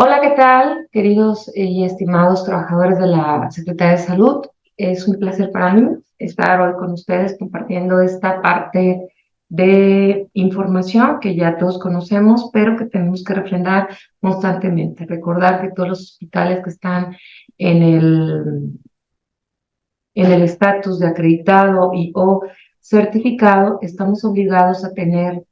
Hola, ¿qué tal, queridos y estimados trabajadores de la Secretaría de Salud? Es un placer para mí estar hoy con ustedes compartiendo esta parte de información que ya todos conocemos, pero que tenemos que refrendar constantemente. Recordar que todos los hospitales que están en el estatus de acreditado y o certificado, estamos obligados a tener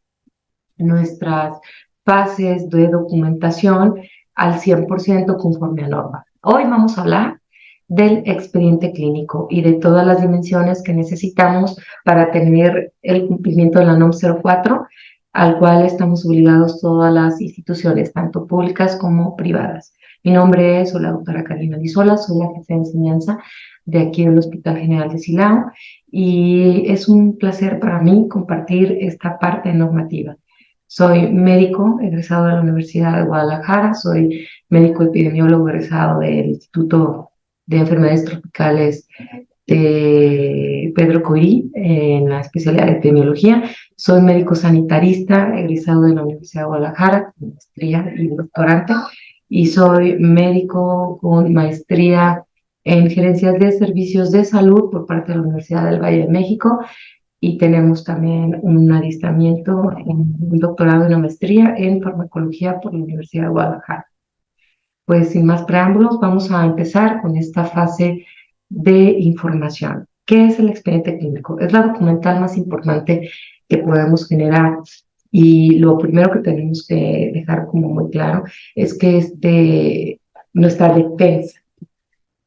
nuestras bases de documentación al 100% conforme a norma. Hoy vamos a hablar del expediente clínico y de todas las dimensiones que necesitamos para tener el cumplimiento de la NOM 04, al cual estamos obligados todas las instituciones, tanto públicas como privadas. Mi nombre es la doctora Karina Lizola, soy la jefa de enseñanza de aquí del Hospital General de Silao y es un placer para mí compartir esta parte normativa. Soy médico egresado de la Universidad de Guadalajara, soy médico epidemiólogo egresado del Instituto de Enfermedades Tropicales de Pedro Coiri en la especialidad de epidemiología. Soy médico sanitarista egresado de la Universidad de Guadalajara con maestría y doctorante. Y soy médico con maestría en gerencias de servicios de salud por parte de la Universidad del Valle de México y tenemos también un adiestramiento, un doctorado y una maestría en farmacología por la Universidad de Guadalajara. Pues sin más preámbulos, vamos a empezar con esta fase de información. ¿Qué es el expediente clínico? Es la documental más importante que podemos generar y lo primero que tenemos que dejar como muy claro es que es de nuestra defensa.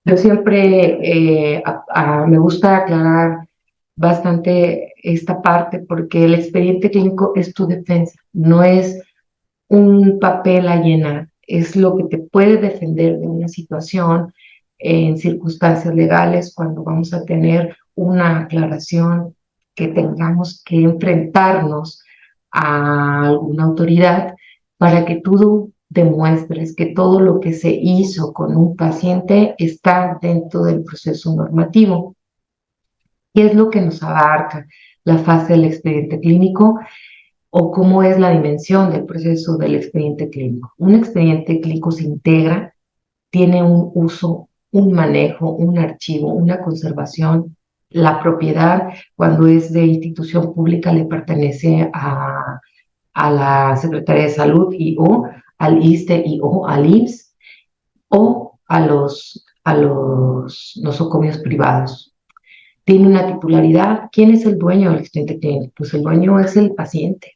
Yo siempre me gusta aclarar bastante esta parte porque el expediente clínico es tu defensa, no es un papel a llenar, es lo que te puede defender de una situación en circunstancias legales cuando vamos a tener una aclaración que tengamos que enfrentarnos a alguna autoridad para que tú demuestres que todo lo que se hizo con un paciente está dentro del proceso normativo. ¿Qué es lo que nos abarca la fase del expediente clínico o cómo es la dimensión del proceso del expediente clínico? Un expediente clínico se integra, tiene un uso, un manejo, un archivo, una conservación. La propiedad, cuando es de institución pública, le pertenece a la Secretaría de Salud y o al ISSSTE y o al IMSS o a los nosocomios privados. Tiene una titularidad. ¿Quién es el dueño del expediente clínico? Pues el dueño es el paciente,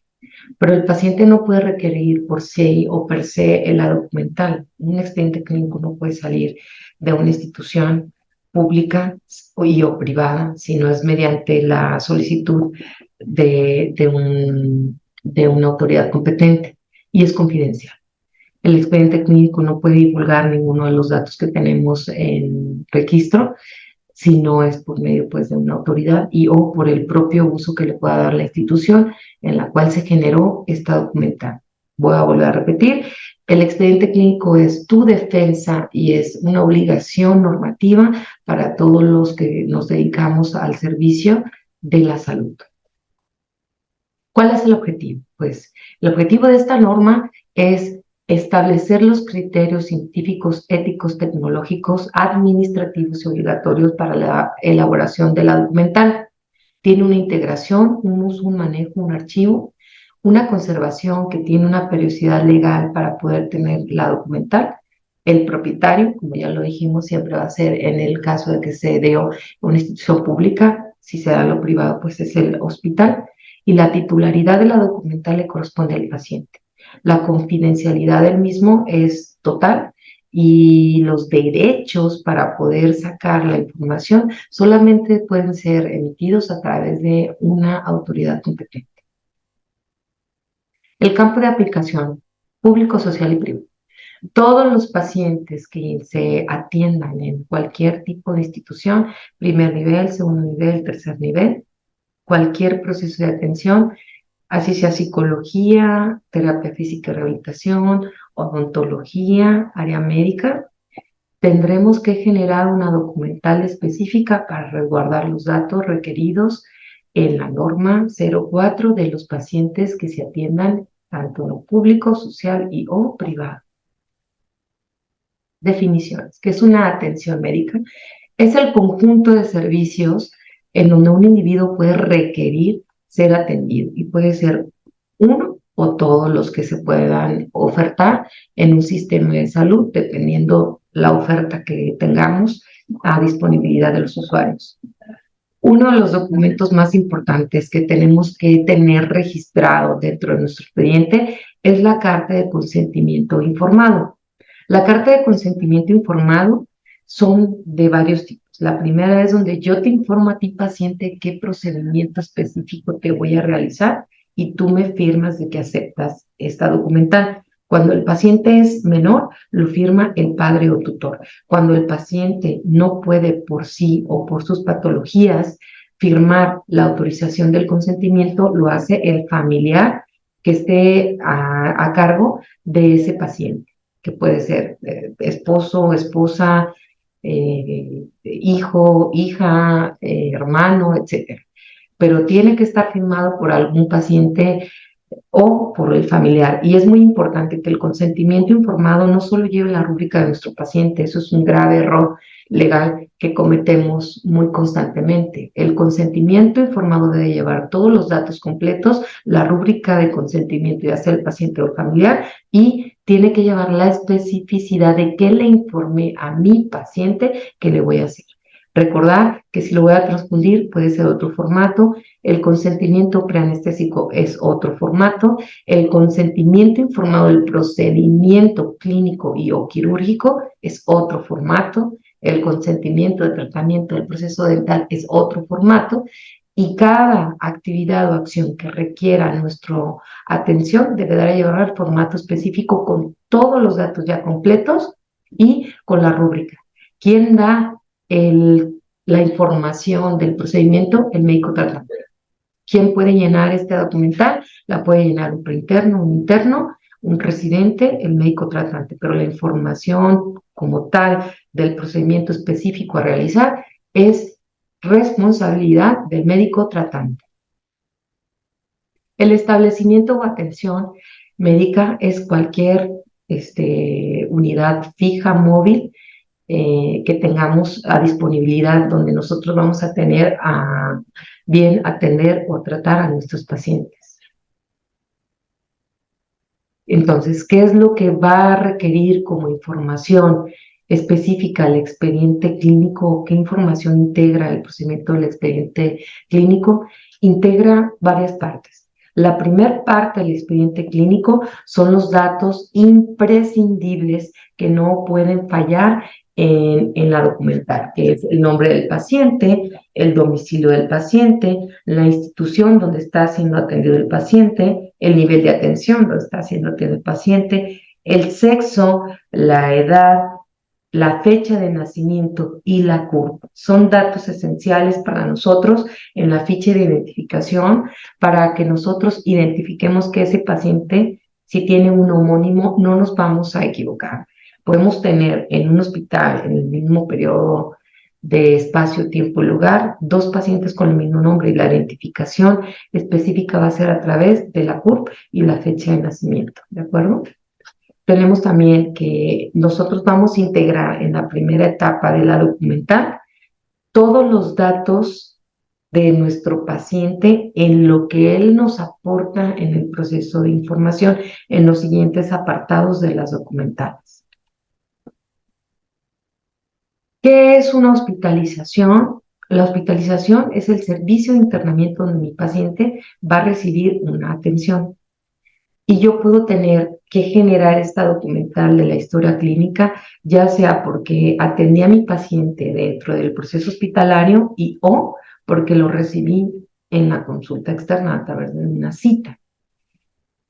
pero el paciente no puede requerir por sí o per se la documental. Un expediente clínico no puede salir de una institución pública y o privada, sino es mediante la solicitud de una autoridad competente y es confidencial. El expediente clínico no puede divulgar ninguno de los datos que tenemos en registro si no es por medio pues, de una autoridad y o por el propio uso que le pueda dar la institución en la cual se generó esta documental. Voy a volver a repetir, el expediente clínico es tu defensa y es una obligación normativa para todos los que nos dedicamos al servicio de la salud. ¿Cuál es el objetivo? Pues el objetivo de esta norma es establecer los criterios científicos, éticos, tecnológicos, administrativos y obligatorios para la elaboración de la documental. Tiene una integración, un uso, un manejo, un archivo, una conservación que tiene una periodicidad legal para poder tener la documental. El propietario, como ya lo dijimos, siempre va a ser en el caso de que se dé una institución pública, si se da lo privado, pues es el hospital, y la titularidad de la documental le corresponde al paciente. La confidencialidad del mismo es total y los derechos para poder sacar la información solamente pueden ser emitidos a través de una autoridad competente. El campo de aplicación, público, social y privado. Todos los pacientes que se atiendan en cualquier tipo de institución, primer nivel, segundo nivel, tercer nivel, cualquier proceso de atención, así sea psicología, terapia física y rehabilitación, odontología, área médica, tendremos que generar una documental específica para resguardar los datos requeridos en la norma 04 de los pacientes que se atiendan tanto en lo público, social y o privado. definiciones. ¿Qué es una atención médica? Es el conjunto de servicios en donde un individuo puede requerir ser atendido y puede ser uno o todos los que se puedan ofertar en un sistema de salud, dependiendo la oferta que tengamos a disponibilidad de los usuarios. Uno de los documentos más importantes que tenemos que tener registrado dentro de nuestro expediente es la carta de consentimiento informado. La carta de consentimiento informado son de varios tipos. La primera es donde yo te informo a ti, paciente, qué procedimiento específico te voy a realizar y tú me firmas de que aceptas esta documental. Cuando el paciente es menor, lo firma el padre o tutor. Cuando el paciente no puede por sí o por sus patologías firmar la autorización del consentimiento, lo hace el familiar que esté a cargo de ese paciente, que puede ser esposo, esposa, hijo, hija, hermano, etcétera. Pero tiene que estar firmado por algún paciente o por el familiar. Y es muy importante que el consentimiento informado no solo lleve la rúbrica de nuestro paciente, eso es un grave error legal que cometemos muy constantemente. El consentimiento informado debe llevar todos los datos completos, la rúbrica de consentimiento, ya sea el paciente o el familiar, y tiene que llevar la especificidad de qué le informé a mi paciente que le voy a hacer. Recordar que si lo voy a transfundir puede ser otro formato, el consentimiento preanestésico es otro formato, el consentimiento informado del procedimiento clínico y o quirúrgico es otro formato, el consentimiento de tratamiento del proceso dental es otro formato, y cada actividad o acción que requiera nuestra atención deberá llevar al formato específico con todos los datos ya completos y con la rúbrica. ¿Quién da la información del procedimiento? El médico tratante. ¿Quién puede llenar este documental? La puede llenar un preinterno, un interno, un residente, el médico tratante, pero la información como tal del procedimiento específico a realizar es responsabilidad del médico tratante. El establecimiento o atención médica es cualquier unidad fija, móvil, que tengamos a disponibilidad, donde nosotros vamos a tener a bien atender o tratar a nuestros pacientes. Entonces, ¿qué es lo que va a requerir como información específica el expediente clínico? ¿Qué información integra el procedimiento del expediente clínico? Integra varias partes. La primera parte del expediente clínico son los datos imprescindibles que no pueden fallar en la documental, que es el nombre del paciente, el domicilio del paciente, la institución donde está siendo atendido el paciente, el nivel de atención donde está siendo atendido el paciente, el sexo, la edad, la fecha de nacimiento y la CURP. Son datos esenciales para nosotros en la ficha de identificación para que nosotros identifiquemos que ese paciente, si tiene un homónimo, no nos vamos a equivocar. Podemos tener en un hospital, en el mismo periodo de espacio, tiempo y lugar, dos pacientes con el mismo nombre y la identificación específica va a ser a través de la CURP y la fecha de nacimiento, ¿de acuerdo? Tenemos también que nosotros vamos a integrar en la primera etapa de la documental todos los datos de nuestro paciente en lo que él nos aporta en el proceso de información en los siguientes apartados de las documentales. ¿Qué es una hospitalización? La hospitalización es el servicio de internamiento donde mi paciente va a recibir una atención. Y yo puedo tener que generar esta documental de la historia clínica, ya sea porque atendí a mi paciente dentro del proceso hospitalario y o porque lo recibí en la consulta externa a través de una cita.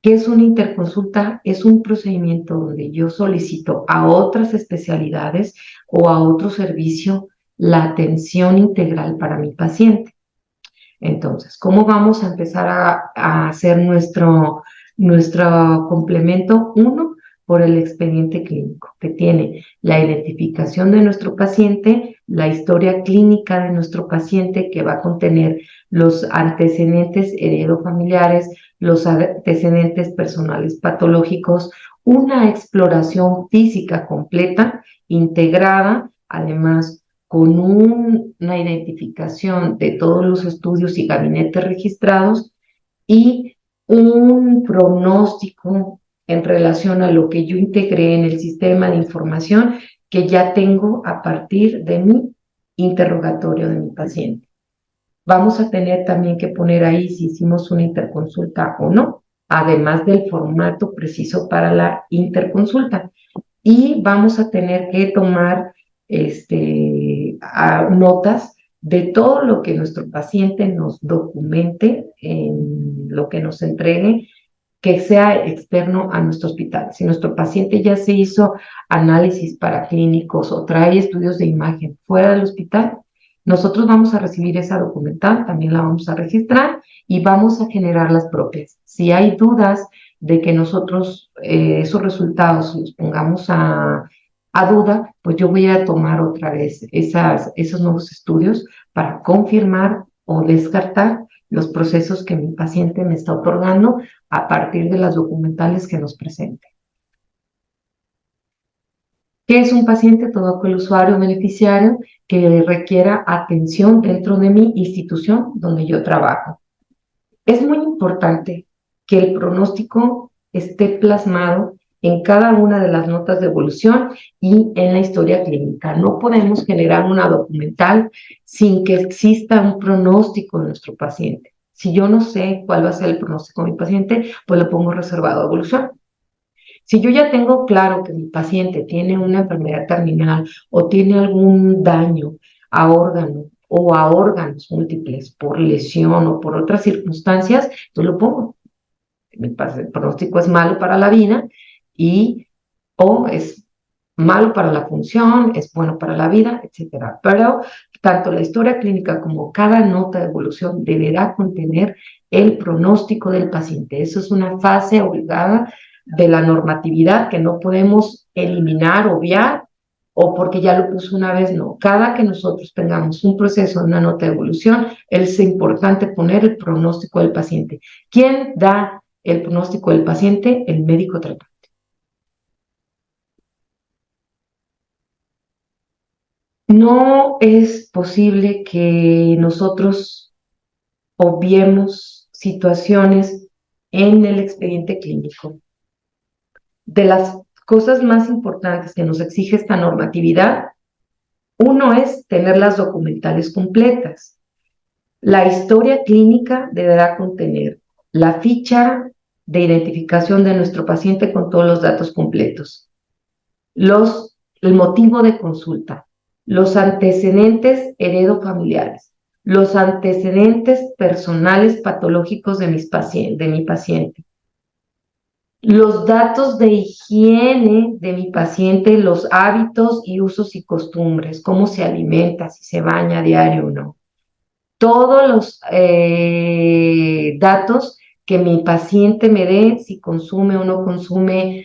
¿Qué es una interconsulta? Es un procedimiento donde yo solicito a otras especialidades o a otro servicio la atención integral para mi paciente. Entonces, ¿cómo vamos a empezar a hacer nuestro complemento? Uno, por el expediente clínico, que tiene la identificación de nuestro paciente, la historia clínica de nuestro paciente, que va a contener los antecedentes heredofamiliares, los antecedentes personales patológicos una exploración física completa, integrada, además con una identificación de todos los estudios y gabinetes registrados y un pronóstico en relación a lo que yo integré en el sistema de información que ya tengo a partir de mi interrogatorio de mi paciente. Vamos a tener también que poner ahí si hicimos una interconsulta o no, además del formato preciso para la interconsulta. Y vamos a tener que tomar notas de todo lo que nuestro paciente nos documente, en lo que nos entregue, que sea externo a nuestro hospital. Si nuestro paciente ya se hizo análisis paraclínicos o trae estudios de imagen fuera del hospital, nosotros vamos a recibir esa documental, también la vamos a registrar y vamos a generar las propias. Si hay dudas de que nosotros esos resultados los pongamos a duda, pues yo voy a tomar otra vez esos nuevos estudios para confirmar o descartar los procesos que mi paciente me está otorgando a partir de las documentales que nos presente. ¿Qué es un paciente? Todo aquel usuario o beneficiario que requiera atención dentro de mi institución donde yo trabajo. Es muy importante que el pronóstico esté plasmado en cada una de las notas de evolución y en la historia clínica. No podemos generar una documental sin que exista un pronóstico de nuestro paciente. Si yo no sé cuál va a ser el pronóstico de mi paciente, pues lo pongo reservado a evolución. Si yo ya tengo claro que mi paciente tiene una enfermedad terminal o tiene algún daño a órgano o a órganos múltiples por lesión o por otras circunstancias, yo lo pongo. El pronóstico es malo para la vida y o es malo para la función, es bueno para la vida, etcétera. Pero tanto la historia clínica como cada nota de evolución deberá contener el pronóstico del paciente. Eso es una fase obligada de la normatividad que no podemos eliminar, obviar, o porque ya lo puso una vez, no. Cada que nosotros tengamos un proceso, una nota de evolución, es importante poner el pronóstico del paciente. ¿Quién da el pronóstico del paciente? El médico tratante. No es posible que nosotros obviemos situaciones en el expediente clínico. De las cosas más importantes que nos exige esta normatividad, uno es tener las documentales completas. La historia clínica deberá contener la ficha de identificación de nuestro paciente con todos los datos completos, el motivo de consulta, los antecedentes heredofamiliares, los antecedentes personales patológicos de mi paciente, los datos de higiene de mi paciente, los hábitos y usos y costumbres, cómo se alimenta, si se baña a diario o no. Todos los datos que mi paciente me dé, si consume o no consume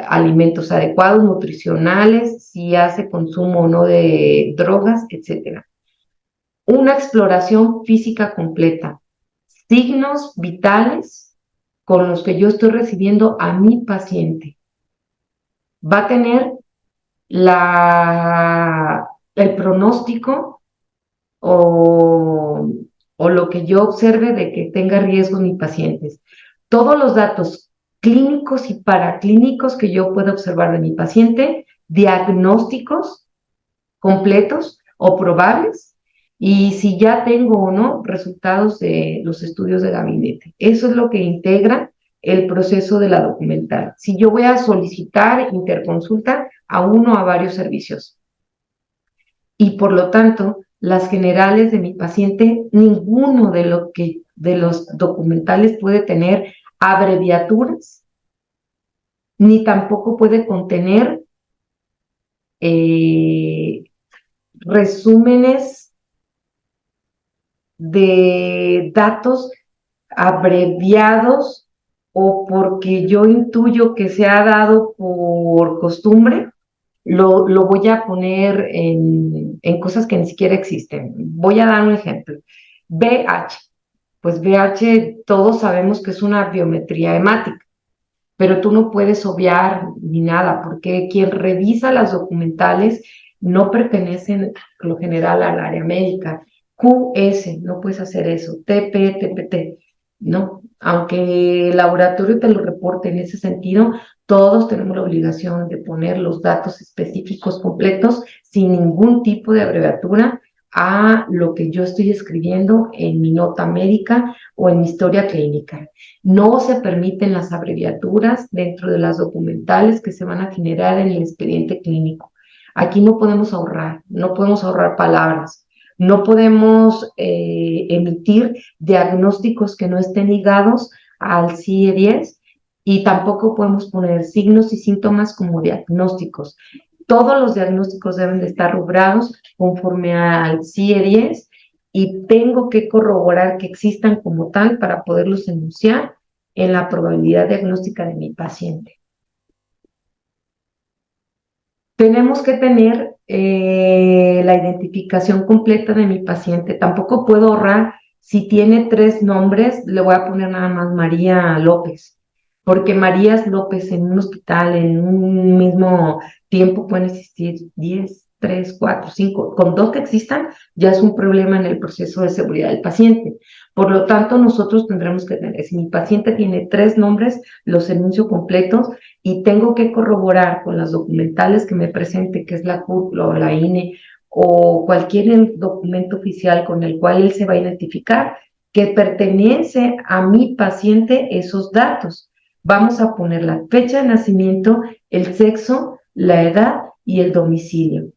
alimentos adecuados, nutricionales, si hace consumo o no de drogas, etcétera. Una exploración física completa, signos vitales con los que yo estoy recibiendo a mi paciente. Va a tener el pronóstico o, o lo que yo observe de que tenga riesgo en mis pacientes. Todos los datos clínicos y paraclínicos que yo pueda observar de mi paciente, diagnósticos completos o probables, y si ya tengo o no resultados de los estudios de gabinete. Eso es lo que integra el proceso de la documental. Si yo voy a solicitar interconsulta a uno o a varios servicios y por lo tanto las generales de mi paciente, ninguno de los documentales puede tener abreviaturas, ni tampoco puede contener resúmenes de datos abreviados o porque yo intuyo que se ha dado por costumbre, lo voy a poner en cosas que ni siquiera existen. Voy a dar un ejemplo. BH. Pues BH todos sabemos que es una biometría hemática. pero tú no puedes obviar ni nada, porque quien revisa las documentales no pertenecen, por lo general, al área médica. QS, no puedes hacer eso. TP, TPT, ¿no? Aunque el laboratorio te lo reporte en ese sentido, todos tenemos la obligación de poner los datos específicos completos sin ningún tipo de abreviatura a lo que yo estoy escribiendo en mi nota médica o en mi historia clínica. No se permiten las abreviaturas dentro de las documentales que se van a generar en el expediente clínico. Aquí no podemos ahorrar palabras, no podemos emitir diagnósticos que no estén ligados al CIE-10 y tampoco podemos poner signos y síntomas como diagnósticos. Todos los diagnósticos deben de estar rubrados conforme al CIE-10 y tengo que corroborar que existan como tal para poderlos enunciar en la probabilidad diagnóstica de mi paciente. Tenemos que tener la identificación completa de mi paciente. Tampoco puedo ahorrar, si tiene 3 nombres, le voy a poner nada más María López, porque Marías López en un hospital en un mismo tiempo pueden existir 10, 3, 4, 5. Con 2 que existan ya es un problema en el proceso de seguridad del paciente. Por lo tanto, nosotros tendremos que tener, si mi paciente tiene 3 nombres, los enuncio completos y tengo que corroborar con las documentales que me presente, que es la CURP o la INE o cualquier documento oficial con el cual él se va a identificar, que pertenece a mi paciente esos datos. Vamos a poner la fecha de nacimiento, el sexo, la edad y el domicilio.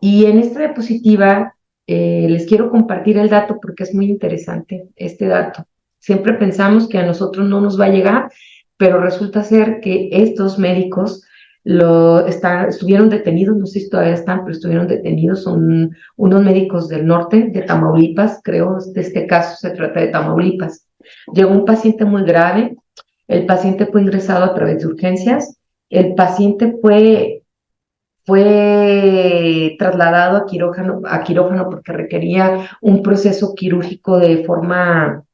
Y en esta diapositiva les quiero compartir el dato porque es muy interesante este dato. Siempre pensamos que a nosotros no nos va a llegar, pero resulta ser que estos médicos estuvieron detenidos, no sé si todavía están, pero estuvieron detenidos, son unos médicos del norte, de Tamaulipas, creo, de este caso se trata de Tamaulipas. Llegó un paciente muy grave, el paciente fue ingresado a través de urgencias, el paciente fue trasladado a quirófano porque requería un proceso quirúrgico de forma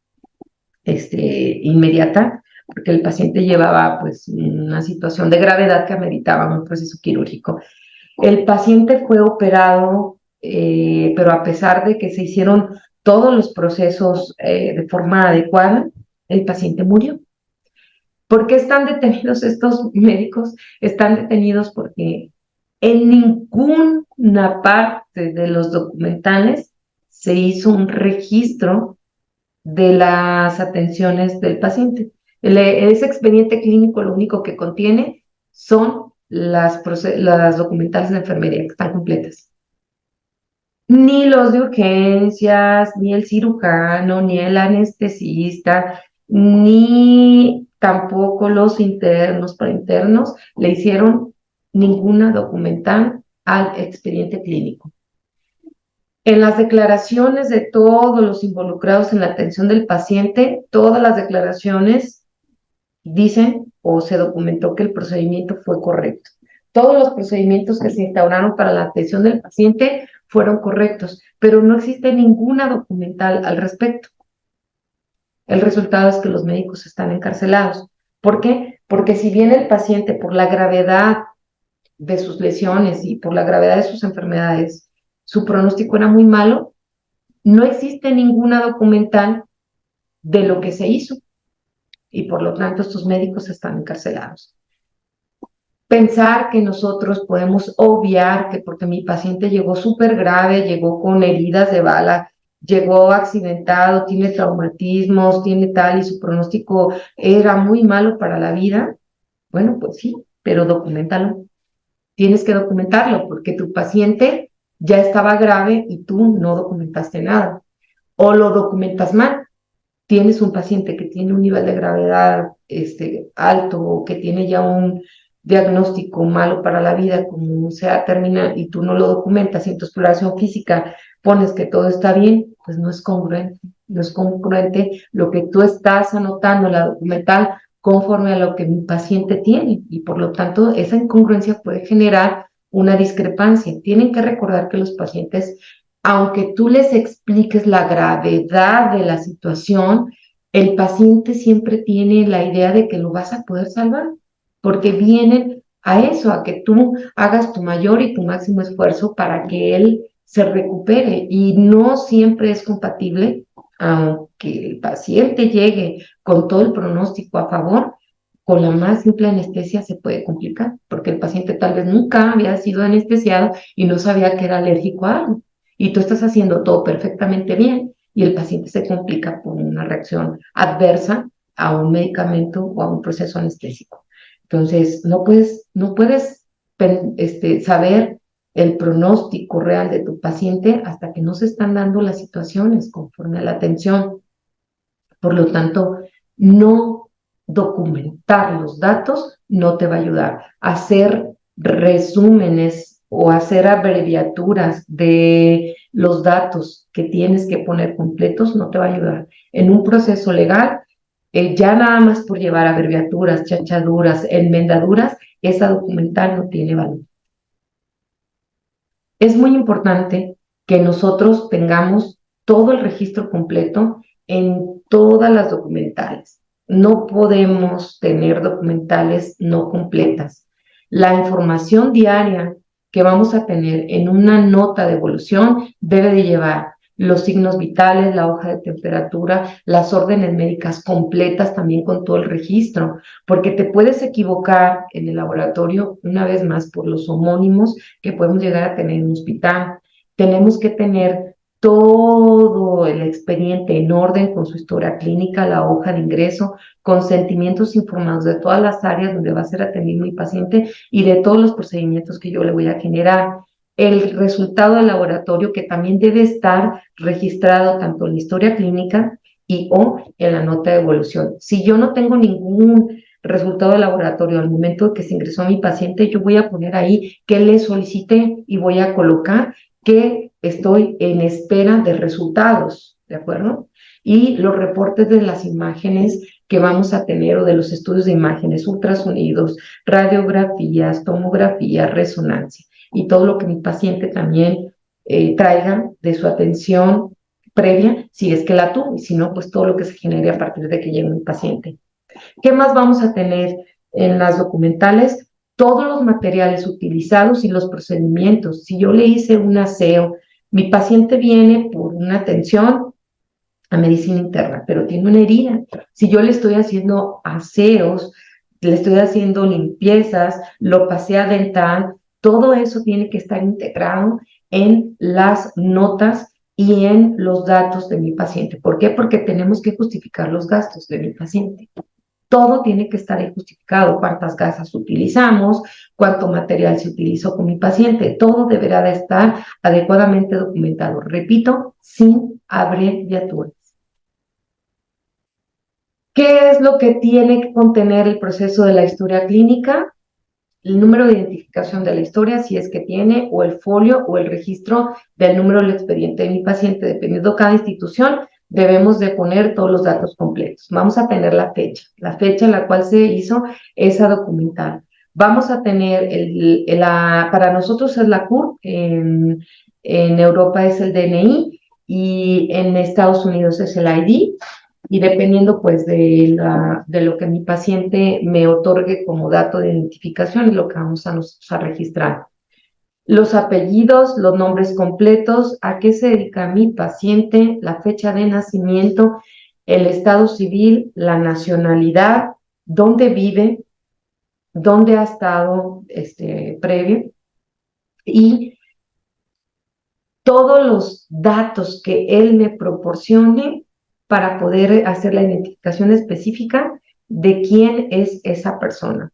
inmediata, porque el paciente llevaba pues una situación de gravedad que ameritaba un proceso quirúrgico. El paciente fue operado, pero a pesar de que se hicieron todos los procesos de forma adecuada, el paciente murió. ¿Por qué están detenidos estos médicos? Están detenidos porque en ninguna parte de los documentales se hizo un registro de las atenciones del paciente. Ese expediente clínico lo único que contiene son las documentales de enfermería que están completas. Ni los de urgencias, ni el cirujano, ni el anestesista, ni tampoco los internos, preinternos, le hicieron ninguna documental al expediente clínico. En las declaraciones de todos los involucrados en la atención del paciente, todas las declaraciones dicen o se documentó que el procedimiento fue correcto. Todos los procedimientos que se instauraron para la atención del paciente fueron correctos, pero no existe ninguna documental al respecto. El resultado es que los médicos están encarcelados. ¿Por qué? Porque si bien el paciente, por la gravedad de sus lesiones y por la gravedad de sus enfermedades, su pronóstico era muy malo, no existe ninguna documental de lo que se hizo y por lo tanto estos médicos están encarcelados. Pensar que nosotros podemos obviar que porque mi paciente llegó súper grave, llegó con heridas de bala, llegó accidentado, tiene traumatismos, tiene tal y su pronóstico era muy malo para la vida, bueno, pues sí, pero documentalo. Tienes que documentarlo porque tu paciente ya estaba grave y tú no documentaste nada. O lo documentas mal. Tienes un paciente que tiene un nivel de gravedad alto o que tiene ya un diagnóstico malo para la vida, como sea terminal, y tú no lo documentas y en tu exploración física pones que todo está bien, pues no es congruente. No es congruente lo que tú estás anotando en la documental conforme a lo que mi paciente tiene y por lo tanto esa incongruencia puede generar una discrepancia. Tienen que recordar que los pacientes, aunque tú les expliques la gravedad de la situación, el paciente siempre tiene la idea de que lo vas a poder salvar, porque vienen a eso, a que tú hagas tu mayor y tu máximo esfuerzo para que él se recupere, y no siempre es compatible, aunque el paciente llegue con todo el pronóstico a favor, con la más simple anestesia se puede complicar, porque el paciente tal vez nunca había sido anestesiado y no sabía que era alérgico a algo. Y tú estás haciendo todo perfectamente bien y el paciente se complica por una reacción adversa a un medicamento o a un proceso anestésico. Entonces, no puedes saber el pronóstico real de tu paciente hasta que no se están dando las situaciones conforme a la atención. Por lo tanto, no documentar los datos no te va a ayudar. Hacer resúmenes o hacer abreviaturas de los datos que tienes que poner completos no te va a ayudar. En un proceso legal, ya nada más por llevar abreviaturas, chachaduras, enmendaduras, esa documental no tiene valor. Es muy importante que nosotros tengamos todo el registro completo en todas las documentales. No podemos tener documentales no completas. La información diaria que vamos a tener en una nota de evolución debe de llevar los signos vitales, la hoja de temperatura, las órdenes médicas completas también con todo el registro, porque te puedes equivocar en el laboratorio una vez más por los homónimos que podemos llegar a tener en un hospital. Tenemos que tener todo el expediente en orden con su historia clínica, la hoja de ingreso, consentimientos informados de todas las áreas donde va a ser atendido mi paciente y de todos los procedimientos que yo le voy a generar. El resultado del laboratorio que también debe estar registrado tanto en la historia clínica y o en la nota de evolución. Si yo no tengo ningún resultado de laboratorio al momento de que se ingresó mi paciente, yo voy a poner ahí que le solicité y voy a colocar que estoy en espera de resultados, ¿de acuerdo? Y los reportes de las imágenes que vamos a tener o de los estudios de imágenes, ultrasonidos, radiografías, tomografías, resonancia y todo lo que mi paciente también traiga de su atención previa, si es que la tuvo, y si no, pues todo lo que se genere a partir de que llegue mi paciente. ¿Qué más vamos a tener en las documentales? Todos los materiales utilizados y los procedimientos. Si yo le hice un aseo, mi paciente viene por una atención a medicina interna, pero tiene una herida. Si yo le estoy haciendo aseos, le estoy haciendo limpiezas, lo pasé a dental, todo eso tiene que estar integrado en las notas y en los datos de mi paciente. ¿Por qué? Porque tenemos que justificar los gastos de mi paciente. Todo tiene que estar ahí justificado, cuántas gasas utilizamos, cuánto material se utilizó con mi paciente, todo deberá de estar adecuadamente documentado, repito, sin abreviaturas. ¿Qué es lo que tiene que contener el proceso de la historia clínica? El número de identificación de la historia, si es que tiene, o el folio o el registro del número del expediente de mi paciente. Dependiendo de cada institución, debemos de poner todos los datos completos. Vamos a tener la fecha en la cual se hizo esa documental. Vamos a tener, para nosotros es la CUR, en Europa es el DNI y en Estados Unidos es el ID, y dependiendo pues de lo que mi paciente me otorgue como dato de identificación es lo que vamos a registrar. Los apellidos, los nombres completos, a qué se dedica mi paciente, la fecha de nacimiento, el estado civil, la nacionalidad, dónde vive, dónde ha estado previo, y todos los datos que él me proporcione para poder hacer la identificación específica de quién es esa persona.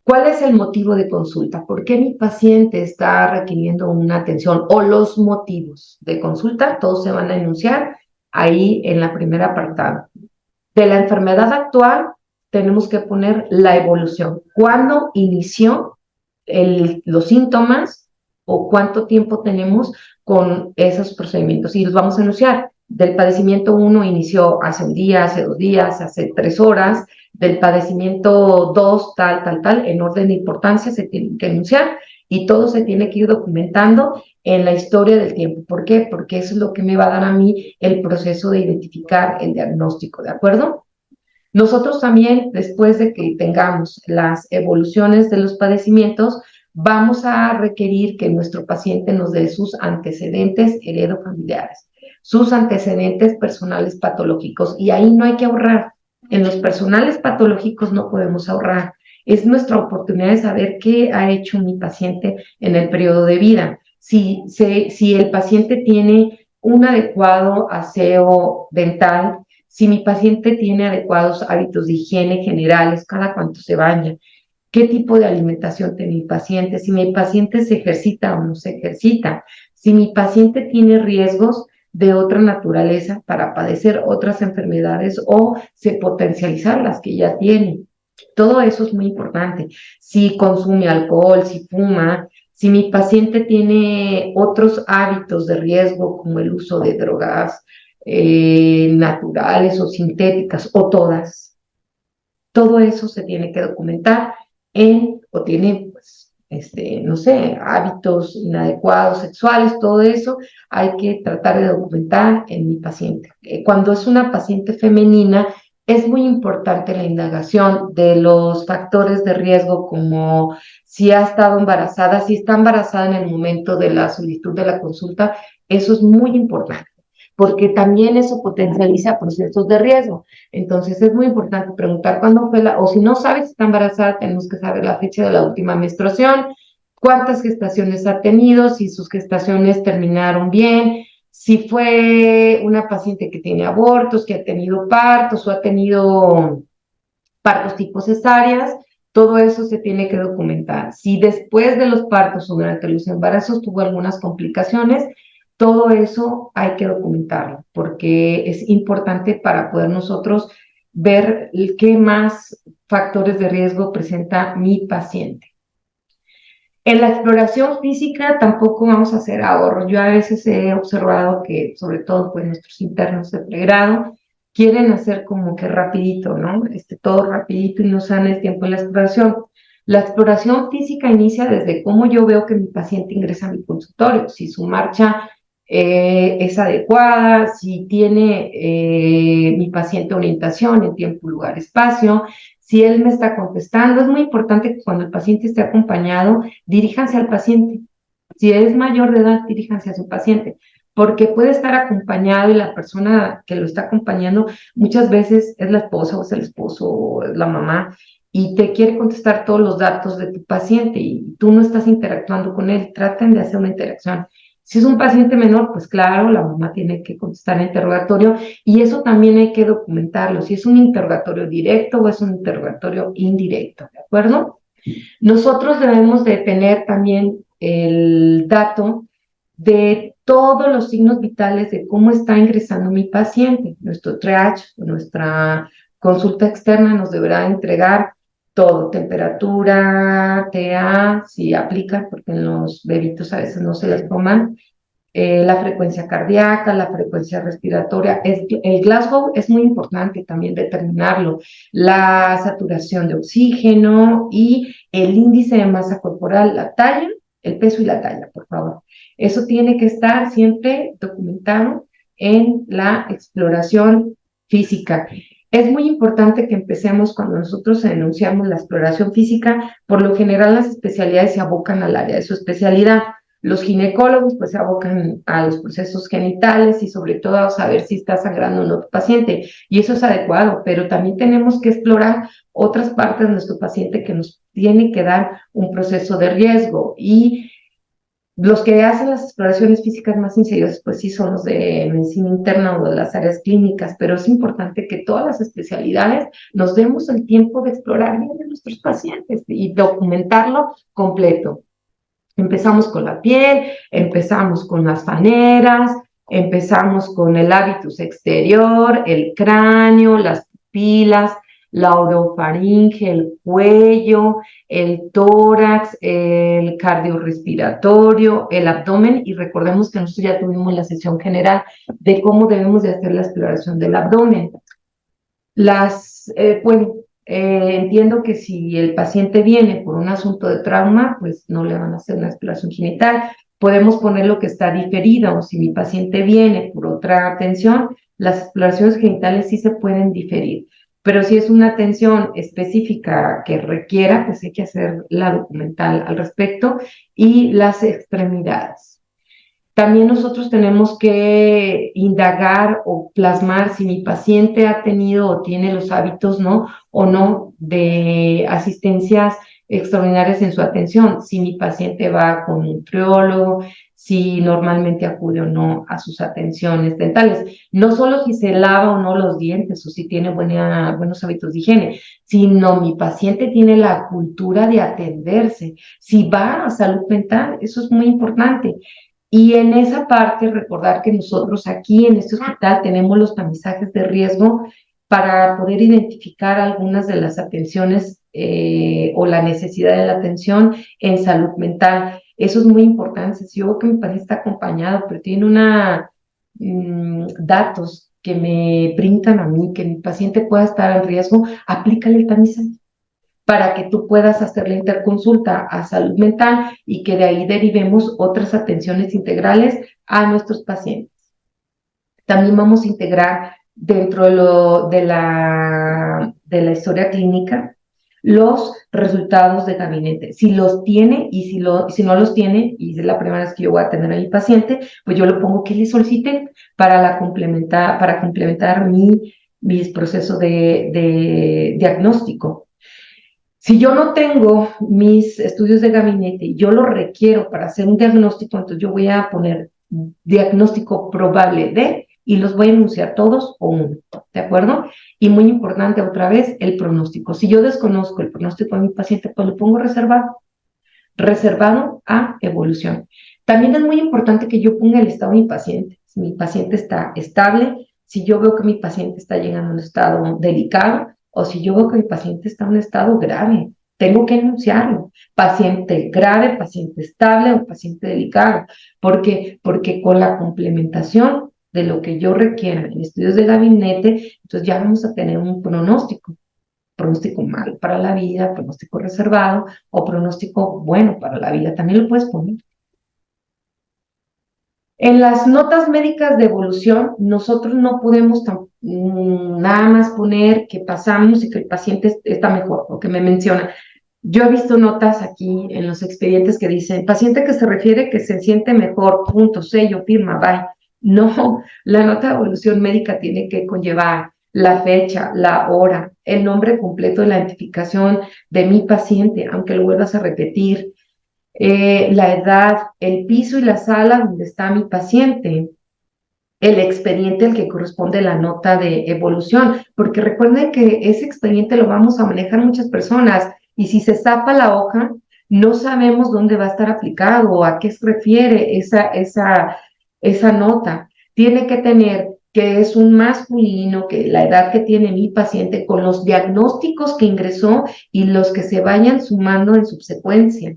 ¿Cuál es el motivo de consulta? ¿Por qué mi paciente está requiriendo una atención? O los motivos de consulta, todos se van a enunciar ahí en la primera apartado. De la enfermedad actual, tenemos que poner la evolución. ¿Cuándo inició los síntomas o cuánto tiempo tenemos con esos procedimientos? Y los vamos a enunciar. Del padecimiento 1 inició hace un día, hace 2 días, hace 3 horas. Del padecimiento 2, tal, en orden de importancia se tiene que enunciar. y todo se tiene que ir documentando en la historia del tiempo. ¿Por qué? Porque eso es lo que me va a dar a mí el proceso de identificar el diagnóstico, ¿de acuerdo? Nosotros también, después de que tengamos las evoluciones de los padecimientos, vamos a requerir que nuestro paciente nos dé sus antecedentes heredofamiliares, sus antecedentes personales patológicos, y ahí no hay que ahorrar. En los personales patológicos no podemos ahorrar. Es nuestra oportunidad de saber qué ha hecho mi paciente en el periodo de vida. Si el paciente tiene un adecuado aseo dental, si mi paciente tiene adecuados hábitos de higiene generales, cada cuánto se baña, qué tipo de alimentación tiene mi paciente, si mi paciente se ejercita o no se ejercita, si mi paciente tiene riesgos de otra naturaleza para padecer otras enfermedades o se potencializar las que ya tiene. Todo eso es muy importante. Si consume alcohol, si fuma, si mi paciente tiene otros hábitos de riesgo como el uso de drogas naturales o sintéticas o todas, todo eso se tiene que documentar o tiene, pues, no sé, hábitos inadecuados sexuales, todo eso hay que tratar de documentar en mi paciente. Cuando es una paciente femenina, es muy importante la indagación de los factores de riesgo, como si ha estado embarazada, si está embarazada en el momento de la solicitud de la consulta. Eso es muy importante, porque también eso potencializa procesos de riesgo. Entonces es muy importante preguntar cuándo fue o si no sabes si está embarazada, tenemos que saber la fecha de la última menstruación, cuántas gestaciones ha tenido, si sus gestaciones terminaron bien, si fue una paciente que tiene abortos, que ha tenido partos o ha tenido partos tipo cesáreas. Todo eso se tiene que documentar. Si después de los partos o durante los embarazos tuvo algunas complicaciones, todo eso hay que documentarlo, porque es importante para poder nosotros ver qué más factores de riesgo presenta mi paciente. En la exploración física tampoco vamos a hacer ahorro. Yo a veces he observado que, sobre todo, pues nuestros internos de pregrado quieren hacer como que rapidito, ¿no? Todo rapidito y no se dan el tiempo en la exploración. La exploración física inicia desde cómo yo veo que mi paciente ingresa a mi consultorio, si su marcha es adecuada, si tiene mi paciente orientación en tiempo, lugar, espacio, si él me está contestando. Es muy importante que cuando el paciente esté acompañado, diríjanse al paciente. Si es mayor de edad, diríjanse a su paciente, porque puede estar acompañado y la persona que lo está acompañando muchas veces es la esposa o es el esposo o es la mamá y te quiere contestar todos los datos de tu paciente y tú no estás interactuando con él. Traten de hacer una interacción. Si es un paciente menor, pues claro, la mamá tiene que contestar el interrogatorio y eso también hay que documentarlo, si es un interrogatorio directo o es un interrogatorio indirecto, ¿de acuerdo? Nosotros debemos de tener también el dato de todos los signos vitales de cómo está ingresando mi paciente. Nuestro triage, nuestra consulta externa nos deberá entregar todo: temperatura, TA, si aplica, porque en los bebitos a veces no se las toman, la frecuencia cardíaca, la frecuencia respiratoria. El Glasgow es muy importante también determinarlo, la saturación de oxígeno y el índice de masa corporal, la talla, el peso y la talla, por favor. Eso tiene que estar siempre documentado en la exploración física. Es muy importante que empecemos cuando nosotros enunciamos la exploración física. Por lo general, las especialidades se abocan al área de su especialidad. Los ginecólogos pues se abocan a los procesos genitales y sobre todo a saber si está sangrando o no tu paciente, y eso es adecuado, pero también tenemos que explorar otras partes de nuestro paciente que nos tiene que dar un proceso de riesgo, y los que hacen las exploraciones físicas más insidiosas pues sí son los de medicina interna o de las áreas clínicas, pero es importante que todas las especialidades nos demos el tiempo de explorar bien a nuestros pacientes y documentarlo completo. Empezamos con la piel, empezamos con las faneras, empezamos con el hábitus exterior, el cráneo, las pupilas, la orofaringe, el cuello, el tórax, el cardiorrespiratorio, el abdomen, y recordemos que nosotros ya tuvimos la sesión general de cómo debemos de hacer la exploración del abdomen. Bueno, Entiendo que si el paciente viene por un asunto de trauma, pues no le van a hacer una exploración genital. Podemos poner lo que está diferido, o si mi paciente viene por otra atención, las exploraciones genitales sí se pueden diferir. Pero si es una atención específica que requiera, pues hay que hacer la documental al respecto y las extremidades. También nosotros tenemos que indagar o plasmar si mi paciente ha tenido o tiene los hábitos, ¿no? O no de asistencias extraordinarias en su atención, si mi paciente va con un nutriólogo, si normalmente acude o no a sus atenciones dentales. No solo si se lava o no los dientes o si tiene buenos hábitos de higiene, sino mi paciente tiene la cultura de atenderse, si va a salud mental, eso es muy importante. Y en esa parte, recordar que nosotros aquí en este hospital tenemos los tamizajes de riesgo para poder identificar algunas de las atenciones o la necesidad de la atención en salud mental. Eso es muy importante. Si yo veo que mi paciente está acompañado, pero tiene datos que me brincan a mí, que mi paciente pueda estar en riesgo, aplícale el tamizaje para que tú puedas hacer la interconsulta a salud mental y que de ahí derivemos otras atenciones integrales a nuestros pacientes. También vamos a integrar dentro de la historia clínica los resultados de gabinete. Si los tiene y si no los tiene, y es la primera vez que yo voy a atender a mi paciente, pues yo le pongo que le soliciten para complementar mis procesos de diagnóstico. Si yo no tengo mis estudios de gabinete y yo lo requiero para hacer un diagnóstico, entonces yo voy a poner diagnóstico probable de y los voy a enunciar todos o uno, ¿de acuerdo? Y muy importante otra vez, el pronóstico. Si yo desconozco el pronóstico de mi paciente, pues lo pongo reservado a evolución. También es muy importante que yo ponga el estado de mi paciente. Si mi paciente está estable, si yo veo que mi paciente está llegando a un estado delicado, o si yo veo que mi paciente está en un estado grave, tengo que anunciarlo. Paciente grave, paciente estable o paciente delicado. ¿Por qué? Porque con la complementación de lo que yo requiera en estudios de gabinete, entonces ya vamos a tener un pronóstico malo para la vida, pronóstico reservado o pronóstico bueno para la vida. También lo puedes poner. En las notas médicas de evolución, nosotros no podemos nada más poner que pasamos y que el paciente está mejor o que me menciona. Yo he visto notas aquí en los expedientes que dicen, paciente que se refiere que se siente mejor, punto, sello, firma, bye. No, la nota de evolución médica tiene que conllevar la fecha, la hora, el nombre completo de la identificación de mi paciente, aunque lo vuelvas a repetir, la edad, el piso y la sala donde está mi paciente, el expediente al que corresponde la nota de evolución, porque recuerden que ese expediente lo vamos a manejar muchas personas y si se zapa la hoja, no sabemos dónde va a estar aplicado o a qué se refiere esa nota. Tiene que tener que es un masculino, que la edad que tiene mi paciente, con los diagnósticos que ingresó y los que se vayan sumando en subsecuencia.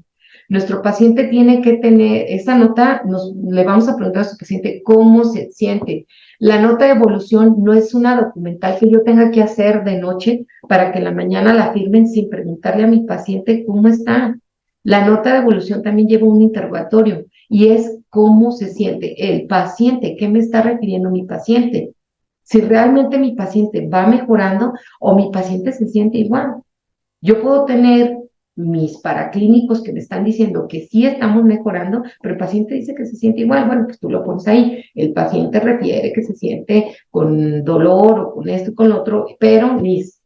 Nuestro paciente tiene que tener esa nota, le vamos a preguntar a su paciente cómo se siente. La nota de evolución no es una documental que yo tenga que hacer de noche para que en la mañana la firmen sin preguntarle a mi paciente cómo está. La nota de evolución también lleva un interrogatorio y es cómo se siente el paciente, qué me está refiriendo mi paciente. Si realmente mi paciente va mejorando o mi paciente se siente igual. Yo puedo tener mis paraclínicos que me están diciendo que sí estamos mejorando, pero el paciente dice que se siente igual. Bueno, pues tú lo pones ahí. El paciente refiere que se siente con dolor o con esto y con lo otro, pero mis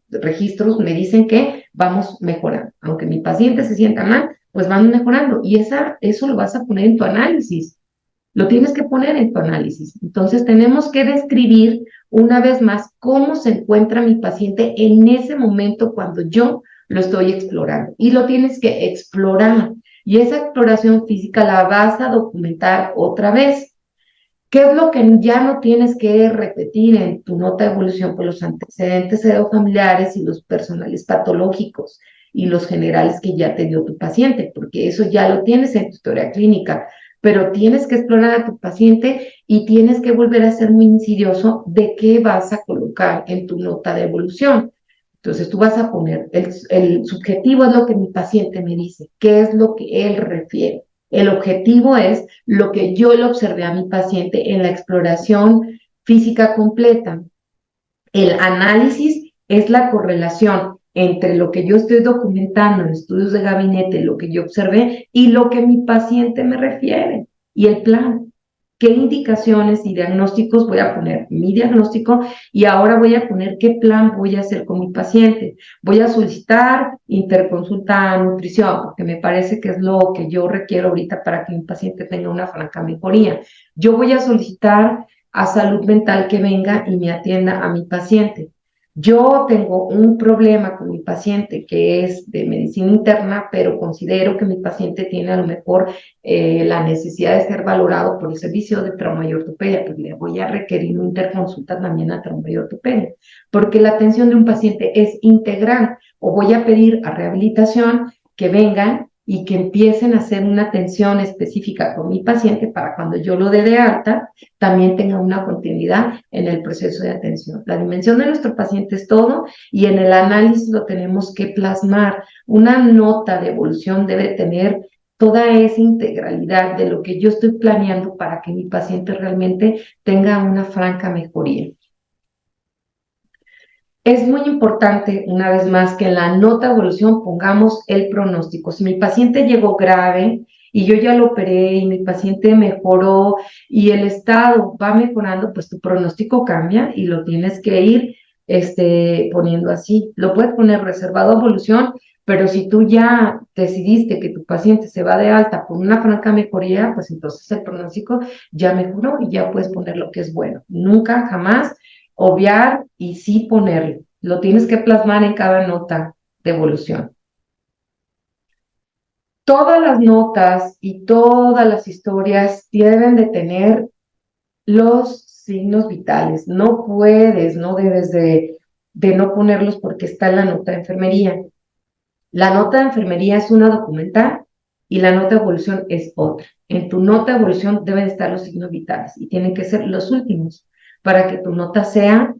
registros me dicen que vamos mejorando. Aunque mi paciente se sienta mal, pues vamos mejorando. Y eso lo vas a poner en tu análisis. Lo tienes que poner en tu análisis. Entonces tenemos que describir una vez más cómo se encuentra mi paciente en ese momento cuando yo lo estoy explorando. Y lo tienes que explorar. Y esa exploración física la vas a documentar otra vez. ¿Qué es lo que ya no tienes que repetir en tu nota de evolución? Por los antecedentes familiares y los personales patológicos y los generales que ya te dio tu paciente, porque eso ya lo tienes en tu historia clínica, pero tienes que explorar a tu paciente y tienes que volver a ser muy insidioso de qué vas a colocar en tu nota de evolución. Entonces tú vas a poner, el subjetivo es lo que mi paciente me dice, qué es lo que él refiere. El objetivo es lo que yo le observé a mi paciente en la exploración física completa. El análisis es la correlación entre lo que yo estoy documentando en estudios de gabinete, lo que yo observé y lo que mi paciente me refiere. Y el plan, qué indicaciones y diagnósticos voy a poner, mi diagnóstico, y ahora voy a poner qué plan voy a hacer con mi paciente. Voy a solicitar interconsulta a nutrición, porque me parece que es lo que yo requiero ahorita para que mi paciente tenga una franca mejoría. Yo voy a solicitar a salud mental que venga y me atienda a mi paciente. Yo tengo un problema con mi paciente que es de medicina interna, pero considero que mi paciente tiene a lo mejor la necesidad de ser valorado por el servicio de trauma y ortopedia, pues le voy a requerir una interconsulta también a trauma y ortopedia, porque la atención de un paciente es integral, o voy a pedir a rehabilitación que vengan y que empiecen a hacer una atención específica con mi paciente para cuando yo lo dé de alta, también tenga una continuidad en el proceso de atención. La dimensión de nuestro paciente es todo y en el análisis lo tenemos que plasmar. Una nota de evolución debe tener toda esa integralidad de lo que yo estoy planeando para que mi paciente realmente tenga una franca mejoría. Es muy importante, una vez más, que en la nota de evolución pongamos el pronóstico. Si mi paciente llegó grave y yo ya lo operé y mi paciente mejoró y el estado va mejorando, pues tu pronóstico cambia y lo tienes que ir poniendo así. Lo puedes poner reservado a evolución, pero si tú ya decidiste que tu paciente se va de alta por una franca mejoría, pues entonces el pronóstico ya mejoró y ya puedes poner lo que es bueno. Nunca, jamás obviar y sí ponerlo. Lo tienes que plasmar en cada nota de evolución. Todas las notas y todas las historias deben de tener los signos vitales. No puedes, no debes de no ponerlos porque está en la nota de enfermería. La nota de enfermería es una documental y la nota de evolución es otra. En tu nota de evolución deben estar los signos vitales y tienen que ser los últimos para que tu nota sea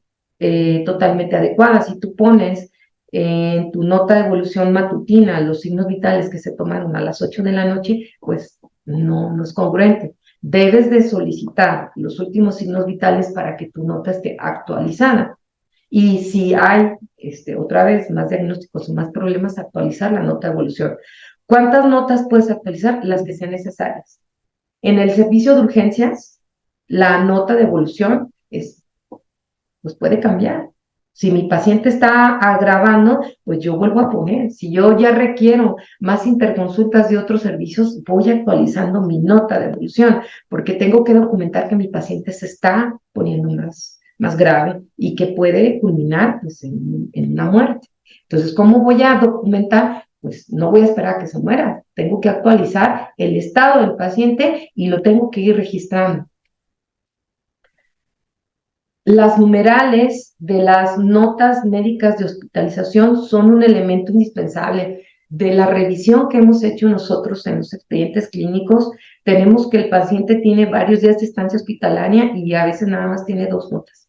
totalmente adecuada. Si tú pones en tu nota de evolución matutina los signos vitales que se tomaron a las 8 de la noche, pues no es congruente. Debes de solicitar los últimos signos vitales para que tu nota esté actualizada. Y si hay, otra vez, más diagnósticos o más problemas, actualizar la nota de evolución. ¿Cuántas notas puedes actualizar? Las que sean necesarias. En el servicio de urgencias, la nota de evolución pues puede cambiar. Si mi paciente está agravando, pues yo vuelvo a poner. Si yo ya requiero más interconsultas de otros servicios, voy actualizando mi nota de evolución, porque tengo que documentar que mi paciente se está poniendo más grave y que puede culminar pues, en una muerte. Entonces, ¿cómo voy a documentar? Pues no voy a esperar a que se muera. Tengo que actualizar el estado del paciente y lo tengo que ir registrando. Las numerales de las notas médicas de hospitalización son un elemento indispensable de la revisión que hemos hecho nosotros en los expedientes clínicos. Tenemos que el paciente tiene varios días de estancia hospitalaria y a veces nada más tiene 2 notas.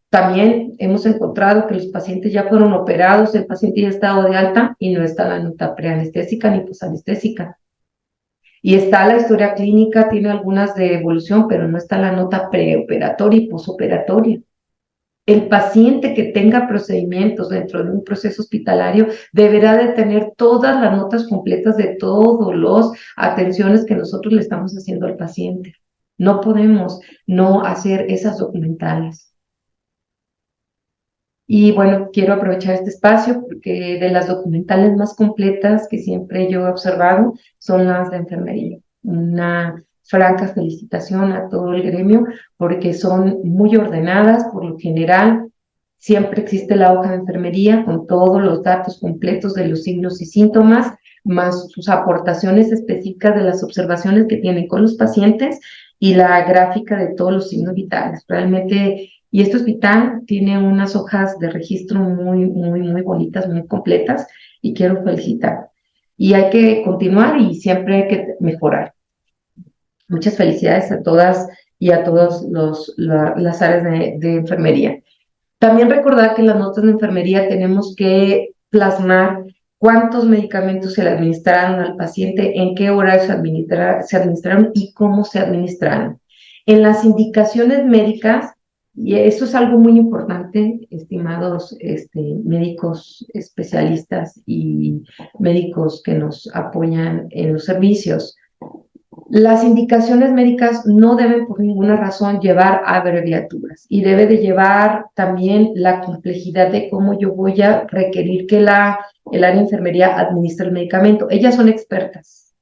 También hemos encontrado que los pacientes ya fueron operados, el paciente ya ha estado de alta y no está la nota preanestésica ni posanestésica. Y está la historia clínica, tiene algunas de evolución, pero no está la nota preoperatoria y posoperatoria. El paciente que tenga procedimientos dentro de un proceso hospitalario deberá de tener todas las notas completas de todas las atenciones que nosotros le estamos haciendo al paciente. No podemos no hacer esas documentales. Y bueno, quiero aprovechar este espacio porque de las documentales más completas que siempre yo he observado son las de enfermería. Una franca felicitación a todo el gremio porque son muy ordenadas, por lo general siempre existe la hoja de enfermería con todos los datos completos de los signos y síntomas, más sus aportaciones específicas de las observaciones que tienen con los pacientes y la gráfica de todos los signos vitales. Realmente, y este hospital tiene unas hojas de registro muy bonitas, muy completas, y quiero felicitar. Y hay que continuar y siempre hay que mejorar. Muchas felicidades a todas y a todas las áreas de enfermería. También recordar que en las notas de enfermería tenemos que plasmar cuántos medicamentos se le administraron al paciente, en qué horario se administraron y cómo se administraron. En las indicaciones médicas, y eso es algo muy importante, estimados médicos especialistas y médicos que nos apoyan en los servicios, las indicaciones médicas no deben por ninguna razón llevar abreviaturas y debe de llevar también la complejidad de cómo yo voy a requerir que el área de enfermería administre el medicamento. Ellas son expertas,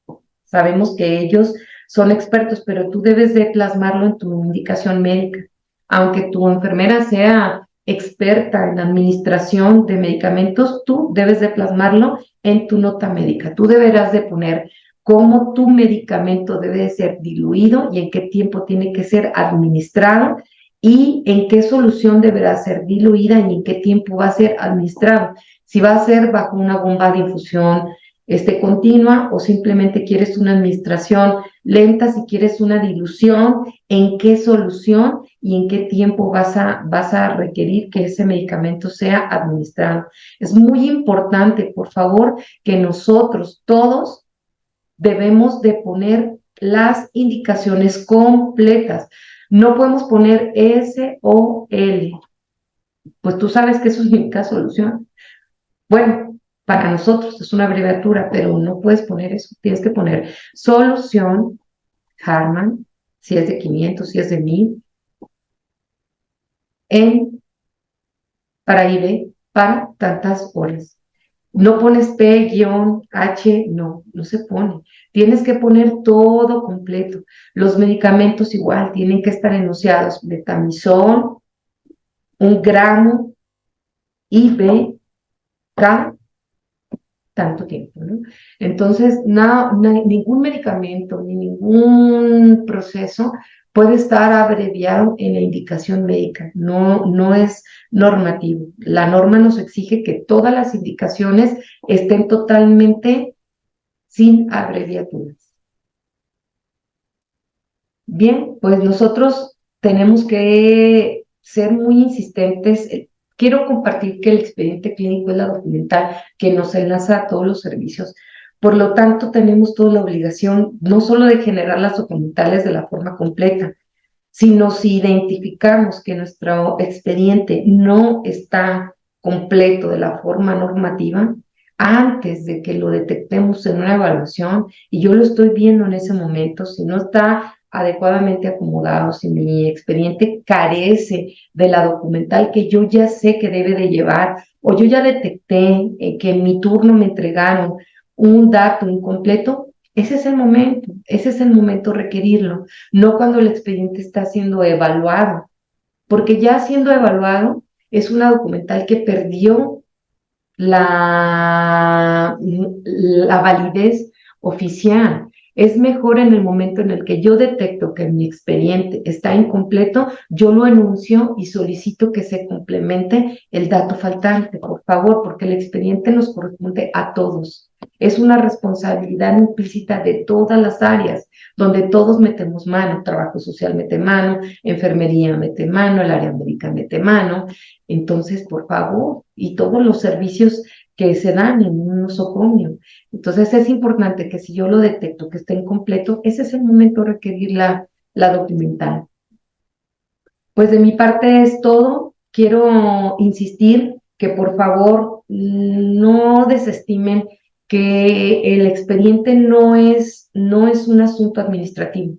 sabemos que ellos son expertos, pero tú debes de plasmarlo en tu indicación médica. Aunque tu enfermera sea experta en administración de medicamentos, tú debes de plasmarlo en tu nota médica. Tú deberás de poner cómo tu medicamento debe de ser diluido y en qué tiempo tiene que ser administrado y en qué solución deberá ser diluida y en qué tiempo va a ser administrado. Si va a ser bajo una bomba de infusión continua o simplemente quieres una administración lenta, si quieres una dilución, en qué solución y en qué tiempo vas a requerir que ese medicamento sea administrado. Es muy importante, por favor, que nosotros todos debemos de poner las indicaciones completas. No podemos poner S o L. Pues tú sabes que eso significa solución. Bueno, para nosotros es una abreviatura, pero no puedes poner eso. Tienes que poner solución, Harman, si es de 500, si es de 1000, en, para IV, para tantas horas. No pones P-H, no se pone. Tienes que poner todo completo. Los medicamentos igual tienen que estar enunciados. Betamizol, 1 gramo, IV, K, tanto tiempo, ¿no? Entonces, ningún medicamento ni ningún proceso puede estar abreviado en la indicación médica, no es normativo. La norma nos exige que todas las indicaciones estén totalmente sin abreviaturas. Bien, pues nosotros tenemos que ser muy insistentes. Quiero compartir que el expediente clínico es la documental que nos enlaza a todos los servicios. Por lo tanto, tenemos toda la obligación no solo de generar las documentales de la forma completa, sino si identificamos que nuestro expediente no está completo de la forma normativa, antes de que lo detectemos en una evaluación, y yo lo estoy viendo en ese momento, si no está adecuadamente acomodado, si mi expediente carece de la documental que yo ya sé que debe de llevar, o yo ya detecté que en mi turno me entregaron un dato incompleto, ese es el momento de requerirlo, no cuando el expediente está siendo evaluado, porque ya siendo evaluado es una documental que perdió la validez oficial. Es mejor en el momento en el que yo detecto que mi expediente está incompleto, yo lo enuncio y solicito que se complemente el dato faltante, por favor, porque el expediente nos corresponde a todos. Es una responsabilidad implícita de todas las áreas, donde todos metemos mano. Trabajo social mete mano, enfermería mete mano, el área médica mete mano. Entonces, por favor, y todos los servicios que se dan en un nosocomio. Entonces, es importante que si yo lo detecto que está incompleto, ese es el momento de requerir la documental. Pues de mi parte es todo. Quiero insistir que por favor no desestimen que el expediente no es un asunto administrativo.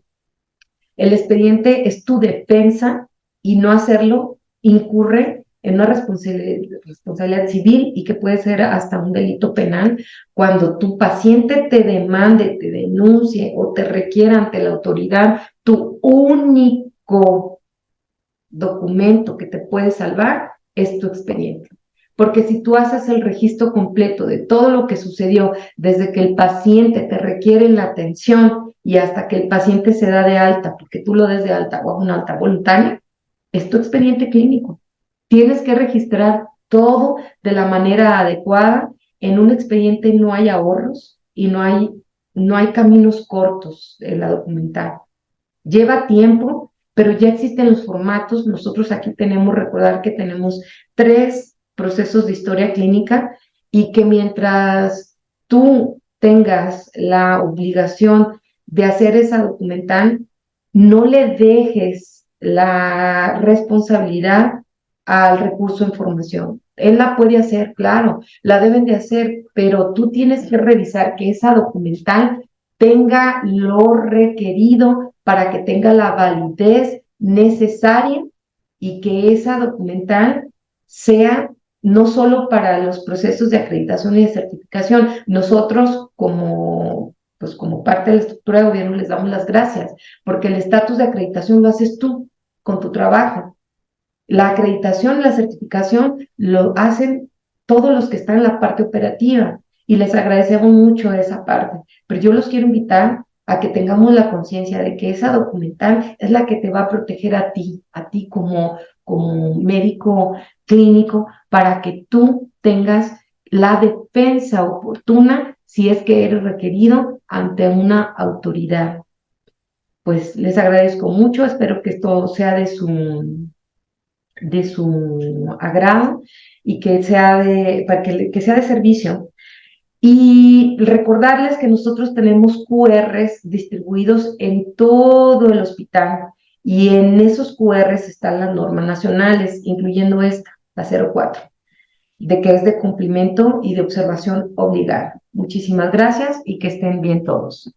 El expediente es tu defensa y no hacerlo incurre en una responsabilidad civil y que puede ser hasta un delito penal cuando tu paciente te demande, te denuncie o te requiera ante la autoridad tu único documento que te puede salvar es tu expediente. Porque si tú haces el registro completo de todo lo que sucedió desde que el paciente te requiere la atención y hasta que el paciente se da de alta, porque tú lo des de alta o a una alta voluntaria, es tu expediente clínico. Tienes que registrar todo de la manera adecuada. En un expediente no hay ahorros y no hay caminos cortos en la documental. Lleva tiempo, pero ya existen los formatos. Nosotros aquí tenemos, recordar que tenemos 3 procesos de historia clínica y que mientras tú tengas la obligación de hacer esa documental, no le dejes la responsabilidad al recurso de información. Él la puede hacer, claro, la deben de hacer, pero tú tienes que revisar que esa documental tenga lo requerido para que tenga la validez necesaria y que esa documental sea no solo para los procesos de acreditación y de certificación. Nosotros pues como parte de la estructura de gobierno les damos las gracias, porque el estatus de acreditación lo haces tú con tu trabajo. La acreditación, la certificación lo hacen todos los que están en la parte operativa y les agradecemos mucho esa parte. Pero yo los quiero invitar a que tengamos la conciencia de que esa documental es la que te va a proteger a ti como médico clínico, para que tú tengas la defensa oportuna si es que eres requerido ante una autoridad. Pues les agradezco mucho, espero que esto sea de su agrado y que sea para que sea de servicio. Y recordarles que nosotros tenemos QRs distribuidos en todo el hospital y en esos QRs están las normas nacionales, incluyendo esta, la 04, de que es de cumplimiento y de observación obligada. Muchísimas gracias y que estén bien todos.